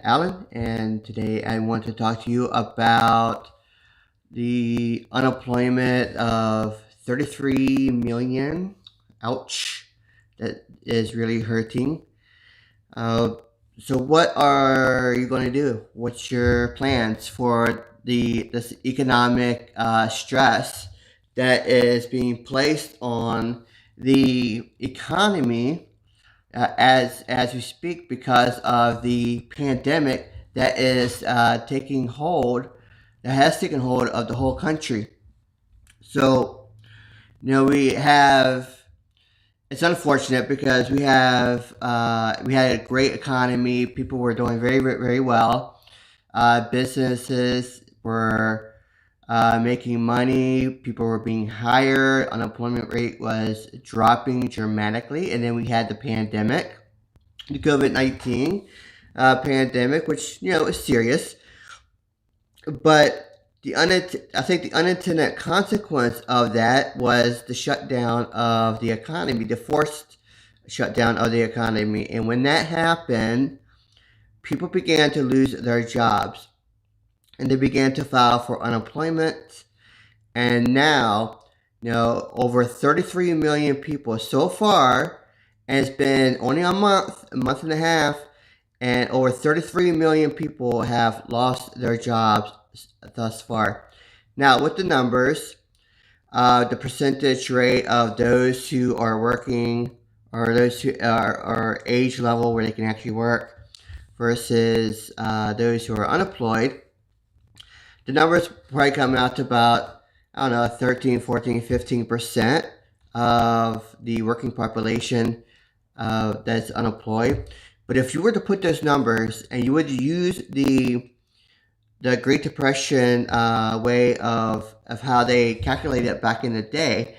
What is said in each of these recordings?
Alan, and today I want to talk to you about the unemployment of 33 million. Ouch, that is really hurting. Uh, so, what are you going to do? What's your plans for this economic stress that is being placed on the economy as we speak because of the pandemic that is taking hold, that has taken hold of the whole country. So, we have. It's unfortunate because we had a great economy. People were doing very very well. Businesses were making money. People were being hired. Unemployment rate was dropping dramatically, and then we had the pandemic, the COVID-19 pandemic, which is serious. But I think the unintended consequence of that was the shutdown of the economy, the forced shutdown of the economy. And when that happened, people began to lose their jobs, and they began to file for unemployment. And now, over 33 million people so far, and it's been only a month and a half, and over 33 million people have lost their jobs thus far. Now, with the numbers, the percentage rate of those who are working, or those who are age level where they can actually work, versus those who are unemployed, the numbers probably come out to about, I don't know, 13, 14, 15% of the working population that's unemployed. But if you were to put those numbers and you would use the Great Depression way of how they calculated it back in the day,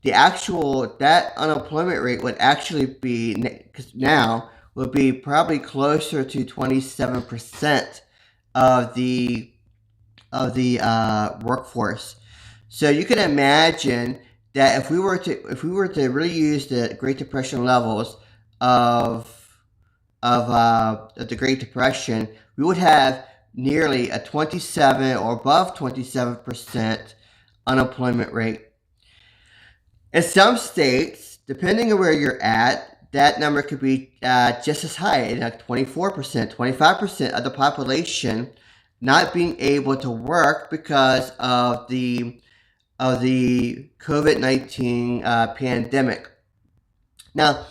that unemployment rate would actually be now would be probably closer to 27% of the workforce. So you can imagine that if we were to really use the Great Depression levels of the Great Depression, we would have nearly a 27 or above 27% unemployment rate. In some states, depending on where you're at, that number could be just as high, like 24%, 25% of the population not being able to work because of the COVID-19 pandemic. Now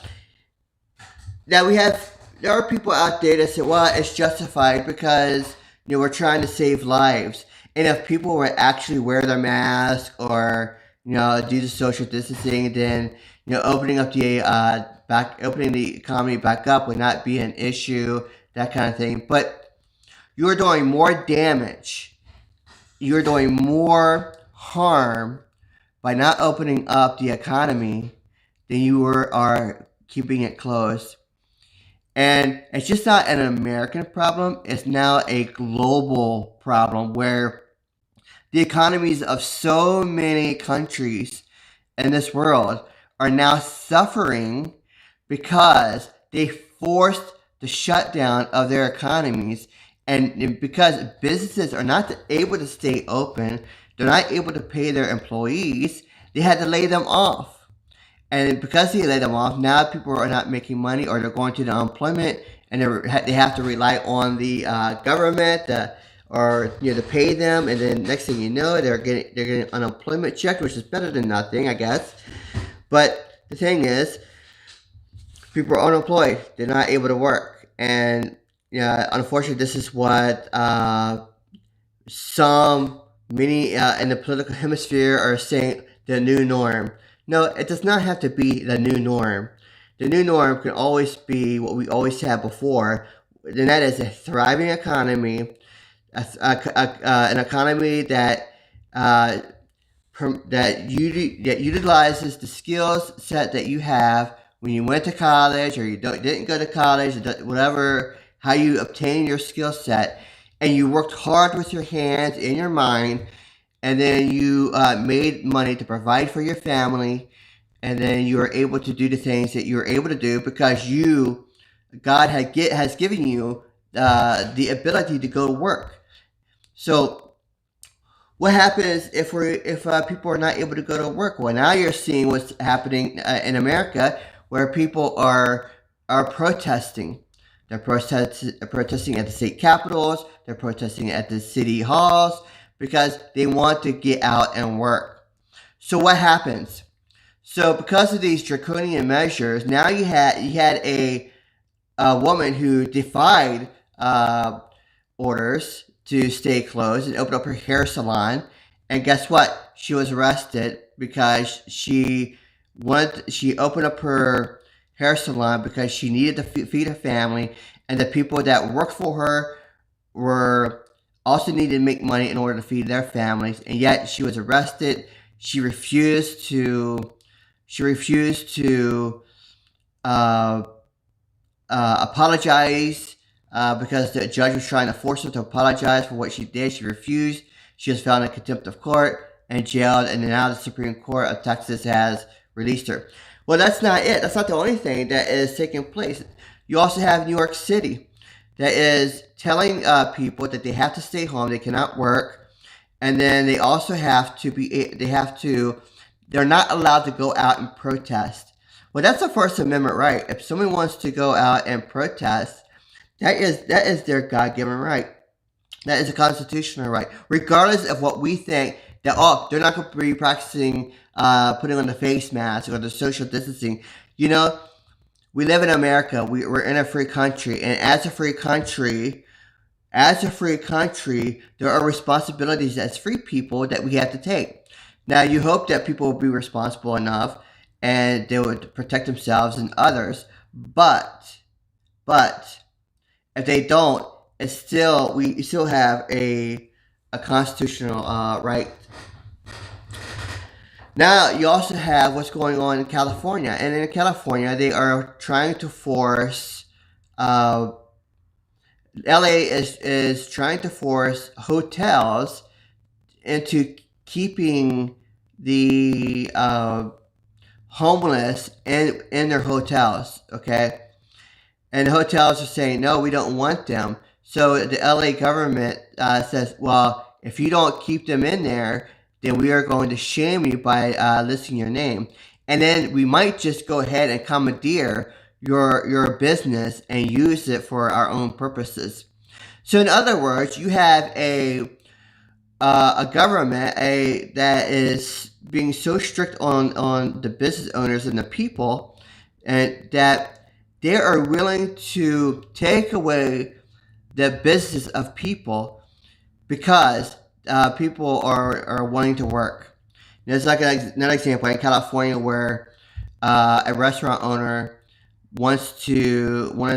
there are people out there that say, well, it's justified because we're trying to save lives, and if people would actually wear their mask or do the social distancing, then opening the economy back up would not be an issue, that kind of thing. But you are doing more damage, you are doing more harm by not opening up the economy than you are keeping it closed. And it's just not an American problem, it's now a global problem where the economies of so many countries in this world are now suffering because they forced the shutdown of their economies. And because businesses are not able to stay open, they're not able to pay their employees, they had to lay them off. And because they laid them off, now people are not making money, or they're going to the unemployment, and they have to rely on the government to pay them. And then next thing you know, they're getting unemployment check, which is better than nothing, I guess. But the thing is, people are unemployed; they're not able to work, and unfortunately, this is what many in the political hemisphere are saying the new norm. No, it does not have to be the new norm. The new norm can always be what we always had before, and that is a thriving economy, an economy that utilizes the skills set that you have when you went to college, or didn't go to college, whatever, how you obtain your skill set, and you worked hard with your hands and your mind, and then you made money to provide for your family, and then you are able to do the things that you are able to do because God has given you the ability to go to work. So what happens if people are not able to go to work? Well, now you're seeing what's happening in America, where people are protesting. They're protesting at the state capitals. They're protesting at the city halls because they want to get out and work. So what happens? So because of these draconian measures, now you had a woman who defied orders to stay closed and open up her hair salon. And guess what? She was arrested because she opened up her hair salon because she needed to feed her family, and the people that worked for her were also needed to make money in order to feed their families. And yet she was arrested. She refused to uh, apologize because the judge was trying to force her to apologize for what she did. She refused. She was found in contempt of court and jailed, and now the Supreme Court of Texas has released her. Well, that's not it. That's not the only thing that is taking place. You also have New York City that is telling people that they have to stay home, they cannot work, and then they also they're not allowed to go out and protest. Well, that's a First Amendment right. If someone wants to go out and protest, that is their God-given right. That is a constitutional right, regardless of what we think. That they're not going to be practicing putting on the face mask or the social distancing. You know, we live in America. We're in a free country, and as a free country, there are responsibilities as free people that we have to take. Now, you hope that people will be responsible enough and they would protect themselves and others. But if they don't, we still have a constitutional right. Now you also have what's going on in California, and in California they are trying to force. LA is trying to force hotels into keeping the homeless in their hotels. Okay, and the hotels are saying, no, we don't want them. So the LA government says, well, if you don't keep them in there, then we are going to shame you by listing your name. And then we might just go ahead and commandeer your business and use it for our own purposes. So in other words, you have a government that is being so strict on the business owners and the people, and that they are willing to take away the business of people because people are wanting to work. There's like another example in California where a restaurant owner wanted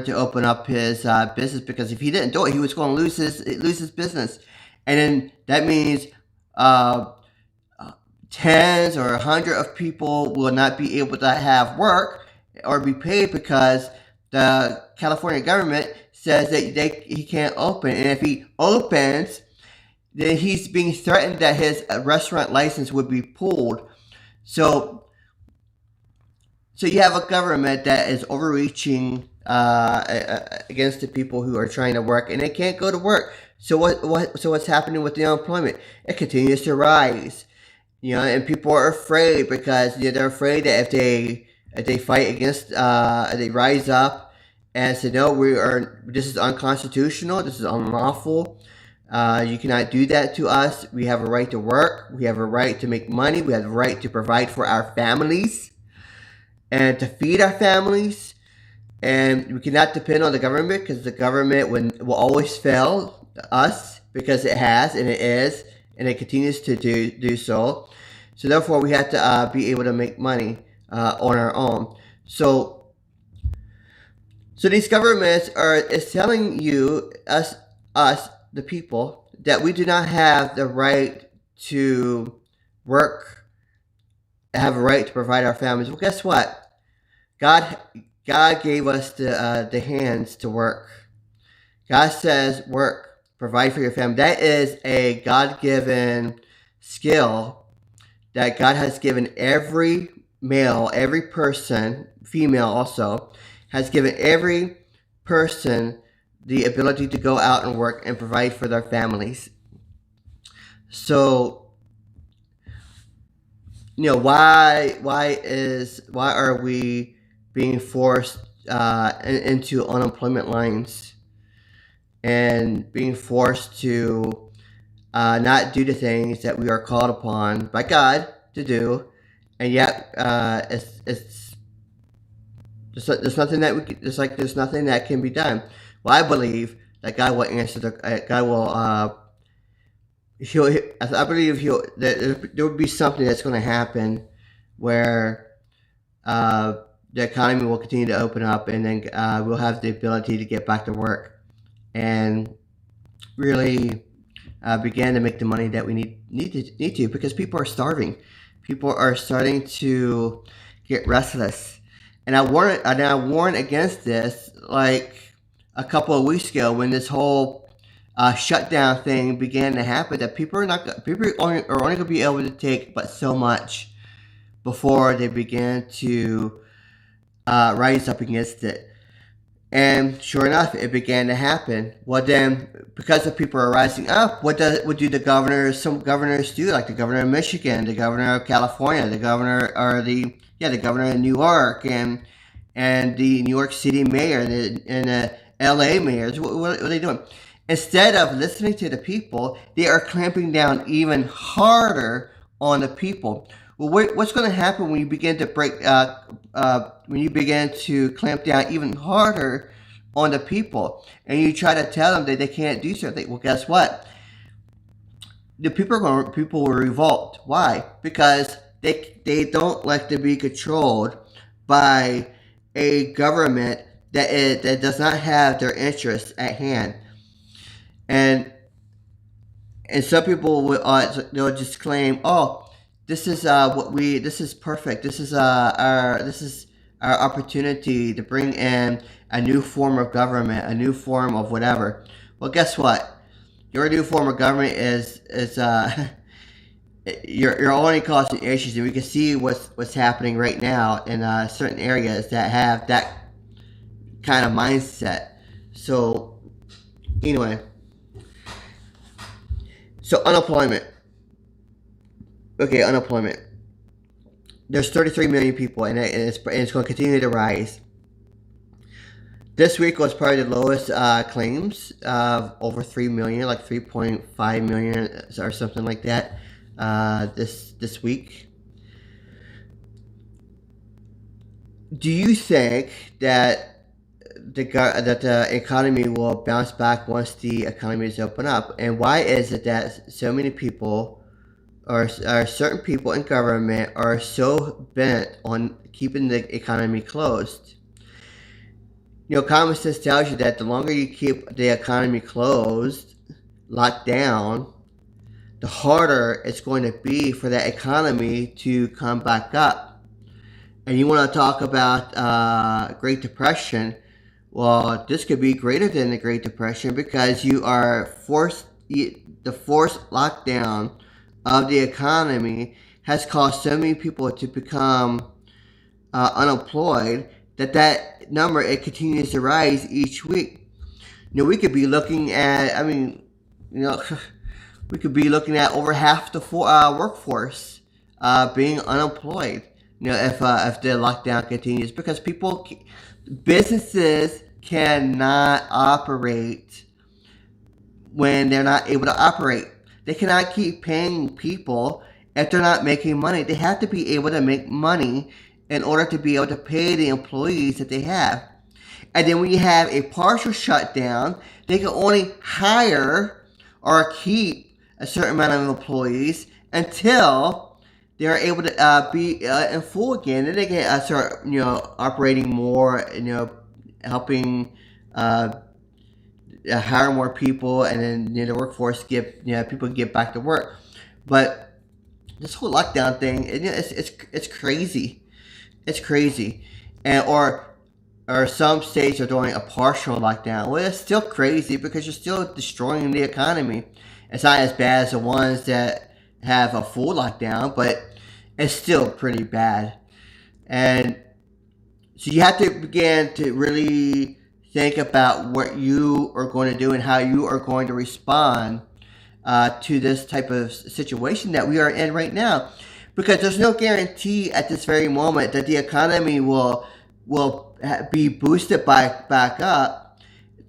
to open up his business because if he didn't do it, he was going to lose his business, and then that means tens or 100 of people will not be able to have work or be paid because the California government says that he can't open, and if he opens, then he's being threatened that his restaurant license would be pulled. So you have a government that is overreaching against the people who are trying to work, and they can't go to work. So what's happening with the unemployment? It continues to rise. And people are afraid because they're afraid that if they fight against, they rise up and say, no, this is unconstitutional, this is unlawful. You cannot do that to us. We have a right to work. We have a right to make money. We have a right to provide for our families and to feed our families. And we cannot depend on the government because the government will always fail us because it has and it is and it continues to do so. So therefore, we have to be able to make money on our own. So these governments is telling us, the people, that we do not have the right to work, have a right to provide our families. Well, guess what? God gave us the hands to work. God says, work, provide for your family. That is a God-given skill that God has given every male, every person, female also, has given every person the ability to go out and work and provide for their families. So, why are we being forced into unemployment lines and being forced to not do the things that we are called upon by God to do, and yet there's nothing that there's nothing that can be done. Well, I believe that God will answer God will I believe there will be something that's going to happen where uh, the economy will continue to open up, and then we'll have the ability to get back to work and really begin to make the money that we need to, because people are starving. People are starting to get restless, and I warned against this like a couple of weeks ago when this whole shutdown thing began to happen. That people are only going to be able to take but so much before they begin to rise up against it. And sure enough, it began to happen. Well, then, because the people are rising up, what do the governors? Some governors do, like the governor of Michigan, the governor of California, the governor of New York, and the New York City mayor, and the L.A. mayors. What are they doing? Instead of listening to the people, they are clamping down even harder on the people. Well, what's going to happen when you begin to when you begin to clamp down even harder on the people, and you try to tell them that they can't do something? Well, guess what? The people will revolt. Why? Because they don't like to be controlled by a government that does not have their interests at hand. And some people they'll just claim, oh, this is this is perfect. This is our opportunity to bring in a new form of government, a new form of whatever. Well, guess what? Your new form of government is you're only causing issues, and we can see what's happening right now in certain areas that have that kind of mindset. So anyway, so unemployment. Okay, unemployment. There's 33 million people, and it's going to continue to rise. This week was probably the lowest claims of over 3 million, like 3.5 million or something like that. This week. Do you think that the economy will bounce back once the economy is open up? And why is it that so many people, or certain people in government, are so bent on keeping the economy closed? Common sense tells you that the longer you keep the economy closed, locked down, the harder it's going to be for that economy to come back up. And you want to talk about Great Depression? Well, this could be greater than the Great Depression, because you are the forced lockdown of the economy has caused so many people to become unemployed that number, it continues to rise each week. We could be looking at, we could be looking at over half the workforce being unemployed. If the lockdown continues, because businesses cannot operate when they're not able to operate. They cannot keep paying people if they're not making money. They have to be able to make money in order to be able to pay the employees that they have. And then when you have a partial shutdown, they can only hire or keep a certain amount of employees until they're able to be in full again. Then they can start, operating more, helping hire more people, and then the workforce people get back to work. But this whole lockdown thing, it's crazy. It's crazy, or some states are doing a partial lockdown. Well, it's still crazy because you're still destroying the economy. It's not as bad as the ones that have a full lockdown, but it's still pretty bad. And so you have to begin to really think about what you are going to do and how you are going to respond to this type of situation that we are in right now, because there's no guarantee at this very moment that the economy will be boosted back up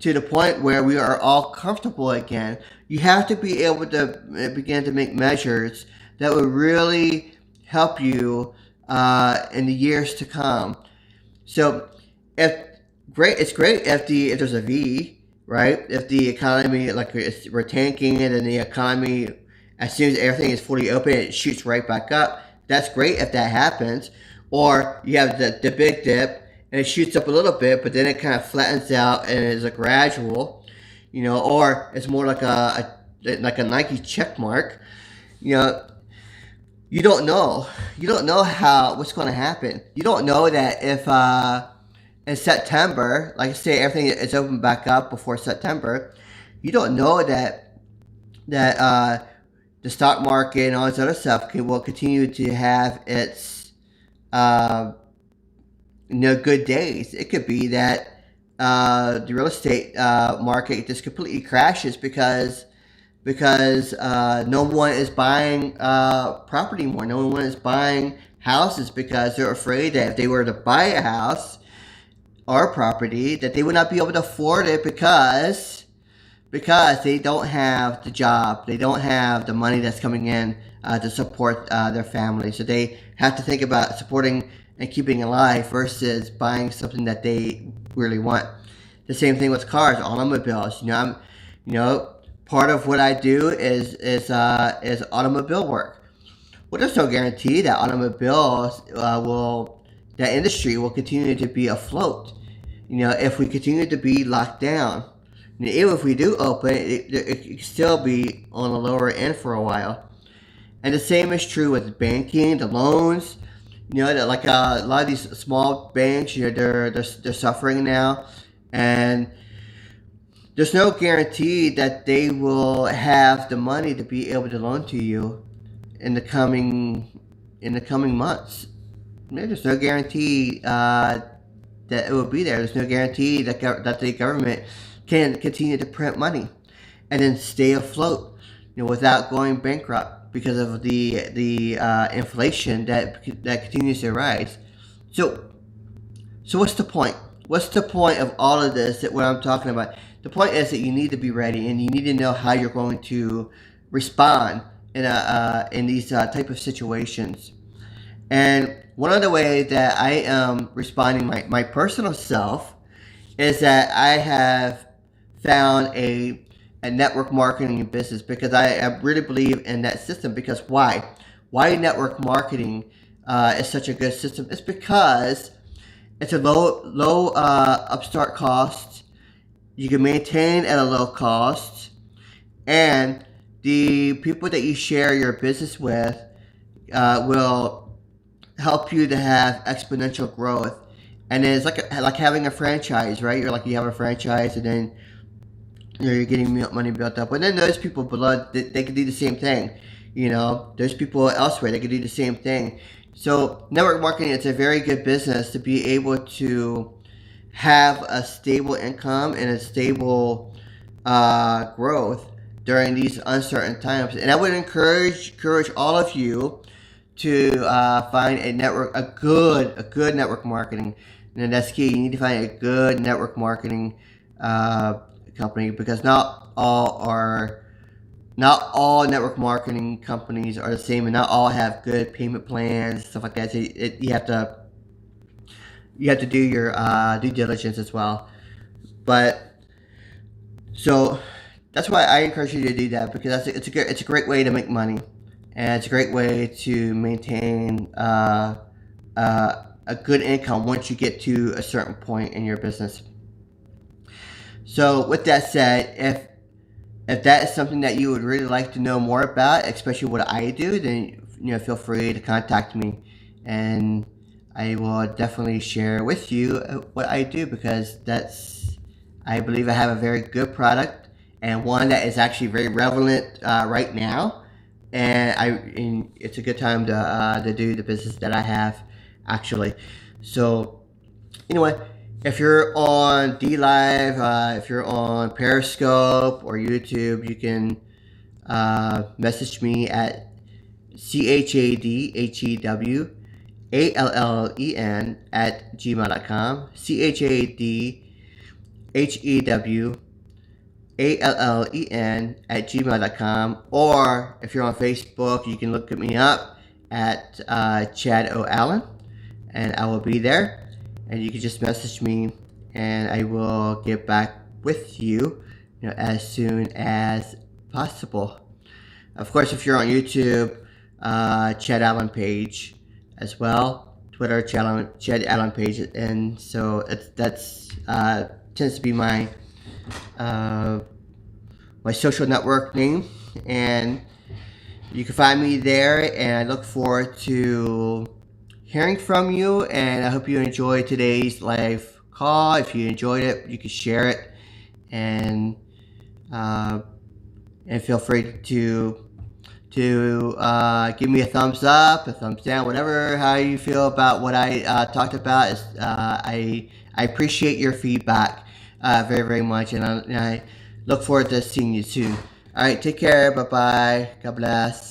to the point where we are all comfortable again. You have to be able to begin to make measures that will really help you in the years to come. So, if it's great if there's a V, right? If the economy, like, we're tanking it, and the economy, as soon as everything is fully open, it shoots right back up. That's great if that happens. Or you have the big dip and it shoots up a little bit, but then it kind of flattens out and is a gradual, or it's more like a Nike check mark. You know, you don't know. You don't know what's going to happen. You don't know that if in September, like I say, everything is open back up before September. You don't know that the stock market and all this other stuff will continue to have its good days. It could be that the real estate market just completely crashes because no one is buying property anymore. No one is buying houses because they're afraid that if they were to buy a house or a property, that they would not be able to afford it because they don't have the job. They don't have the money that's coming in to support their family. So they have to think about supporting and keeping alive versus buying something that they really want. The same thing with cars, automobiles. Part of what I do is automobile work. Well, there's no guarantee that automobiles that industry will continue to be afloat. If we continue to be locked down, even if we do open, it can still be on the lower end for a while. And the same is true with banking, the loans. That like a lot of these small banks, they're suffering now, and there's no guarantee that they will have the money to be able to loan to you in the coming months. There's no guarantee that it will be there. There's no guarantee that the government can continue to print money and then stay afloat, without going bankrupt because of the inflation that continues to rise. So what's the point? What's the point of all of this? That what I'm talking about? The point is that you need to be ready, and you need to know how you're going to respond in these type of situations. And one of the ways that I am responding my personal self is that I have found a network marketing business, because I really believe in that system. Because why network marketing is such a good system? It's because it's a low upstart cost. You can maintain at a low cost, and the people that you share your business with will help you to have exponential growth. And then it's like having a franchise, right? You have a franchise, and then you're getting money built up. And then those people below, they can do the same thing. There's people elsewhere that can do the same thing. So network marketing is a very good business to be able to have a stable income and a stable growth during these uncertain times. And I would encourage all of you to find a good network marketing. And that's key. You need to find a good network marketing company, because not all network marketing companies are the same, and not all have good payment plans, stuff like that. So you have to do your due diligence as well. But so that's why I encourage you to do that, because it's a great way to make money, and it's a great way to maintain a good income once you get to a certain point in your business. So with that said, if that is something that you would really like to know more about, especially what I do, then feel free to contact me, and I will definitely share with you what I do, because I believe I have a very good product, and one that is actually very relevant right now, and it's a good time to do the business that I have, actually. So anyway, If you're on D Live, if you're on Periscope or YouTube, you can message me at CHADHEWALLEN at gmail.com. CHADHEWALLEN at gmail.com. Or if you're on Facebook, you can look at me up at Chad O. Allen, and I will be there. And you can just message me, and I will get back with you, as soon as possible. Of course, if you're on YouTube, Chad Allen page as well. Twitter, Chad Allen page, and so that's tends to be my my social network name, and you can find me there. And I look forward to hearing from you. And I hope you enjoyed today's live call. If you enjoyed it, you can share it, and feel free to give me a thumbs up, a thumbs down, whatever, how you feel about what I talked about. I appreciate your feedback very, very much, and I look forward to seeing you soon. All right, take care. Bye-bye. God bless.